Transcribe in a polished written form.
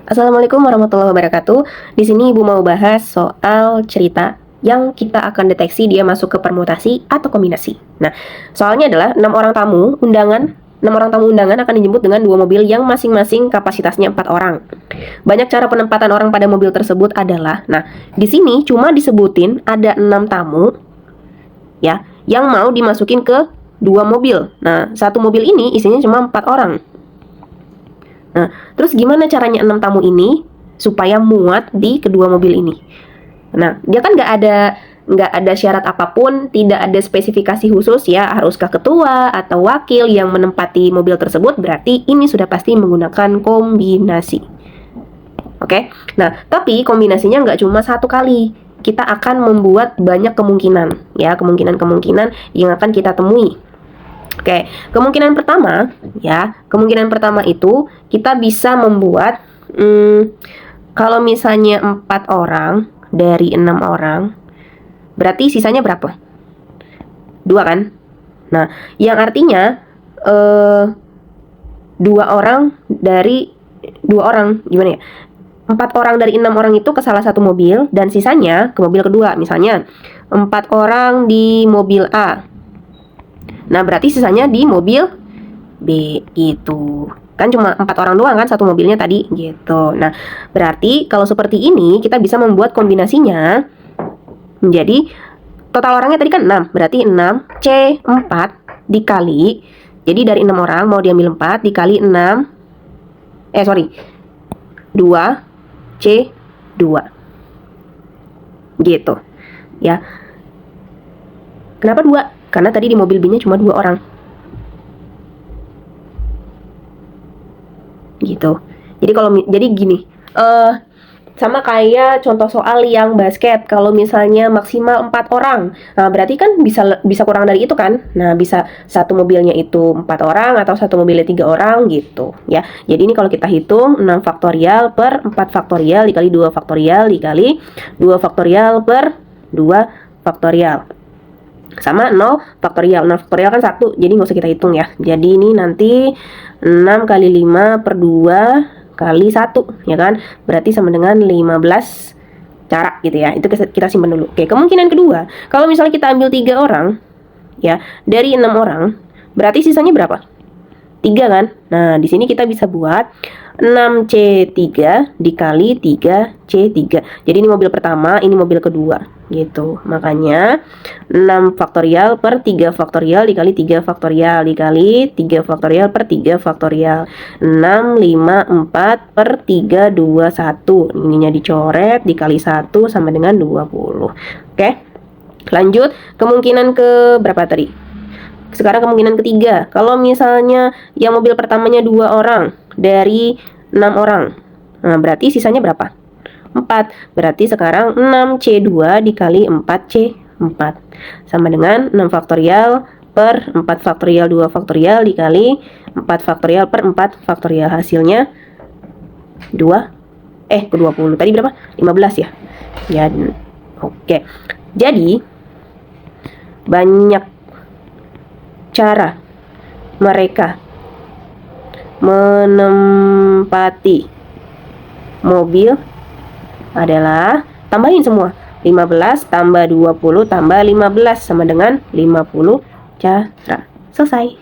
Assalamualaikum warahmatullahi wabarakatuh. Di sini Ibu mau bahas soal cerita yang kita akan deteksi dia masuk ke permutasi atau kombinasi. Nah, soalnya adalah 6 orang tamu undangan akan dijemput dengan 2 mobil yang masing-masing kapasitasnya 4 orang. Banyak cara penempatan orang pada mobil tersebut adalah, nah, di sini cuma disebutin ada 6 tamu ya, yang mau dimasukin ke 2 mobil. Nah, satu mobil ini isinya cuma 4 orang. Nah, terus gimana caranya 6 tamu ini supaya muat di kedua mobil ini? Nah, dia kan nggak ada syarat apapun, tidak ada spesifikasi khusus ya, haruskah ketua atau wakil yang menempati mobil tersebut, berarti ini sudah pasti menggunakan kombinasi. Oke, nah tapi kombinasinya nggak cuma satu kali, kita akan membuat banyak kemungkinan ya, kemungkinan yang akan kita temui. Oke, kemungkinan pertama itu kita bisa membuat kalau misalnya 4 orang dari 6 orang, berarti sisanya berapa? 2 kan? Nah, yang artinya 2 orang dari 2 orang, gimana ya? 4 orang dari 6 orang itu ke salah satu mobil dan sisanya ke mobil kedua. Misalnya 4 orang di mobil A. Nah, berarti sisanya di mobil B gitu. Kan cuma 4 orang doang kan satu mobilnya tadi gitu. Nah, berarti kalau seperti ini kita bisa membuat kombinasinya menjadi total orangnya tadi kan 6. Berarti 6 C4 dikali, jadi dari 6 orang mau diambil 4 dikali 2 C2 gitu ya. Kenapa 2? Karena tadi di mobil B-nya cuma 2 orang. Gitu. Jadi gini, sama kayak contoh soal yang basket, kalau misalnya maksimal 4 orang. Nah, berarti kan bisa kurang dari itu kan? Nah, bisa satu mobilnya itu 4 orang atau satu mobilnya 3 orang gitu, ya. Jadi ini kalau kita hitung 6 faktorial per 4 faktorial dikali 2 faktorial dikali 2 faktorial per 2 faktorial sama 0 faktorial. 0 faktorial kan 1, jadi nggak usah kita hitung ya. Jadi ini nanti 6 kali 5 per 2 kali 1 ya kan, berarti sama dengan 15 cara gitu ya. Itu kita simpan dulu. Oke, kemungkinan kedua, kalau misalnya kita ambil 3 orang ya dari 6 orang, berarti sisanya berapa? 3 kan. Nah, di sini kita bisa buat 6C3 dikali 3C3. Jadi ini mobil pertama, ini mobil kedua gitu. Makanya 6 faktorial per 3 faktorial dikali 3 faktorial dikali 3 faktorial per 3 faktorial. 6, 5, 4 per 3, 2, 1. Ininya dicoret dikali 1 sama dengan 20. Oke, lanjut kemungkinan ke berapa tadi? Sekarang kemungkinan ketiga, kalau misalnya yang mobil pertamanya 2 orang dari 6 orang, nah berarti sisanya berapa? 4. Berarti sekarang 6C2 dikali 4C4 sama dengan 6 faktorial per 4 faktorial 2 faktorial dikali 4 faktorial per 4 faktorial. Hasilnya 20. Tadi berapa? 15 ya? Ya, oke. Jadi banyak cara mereka menempati mobil adalah tambahin semua. 15 tambah 20 tambah 15 sama dengan 50 cara. Selesai.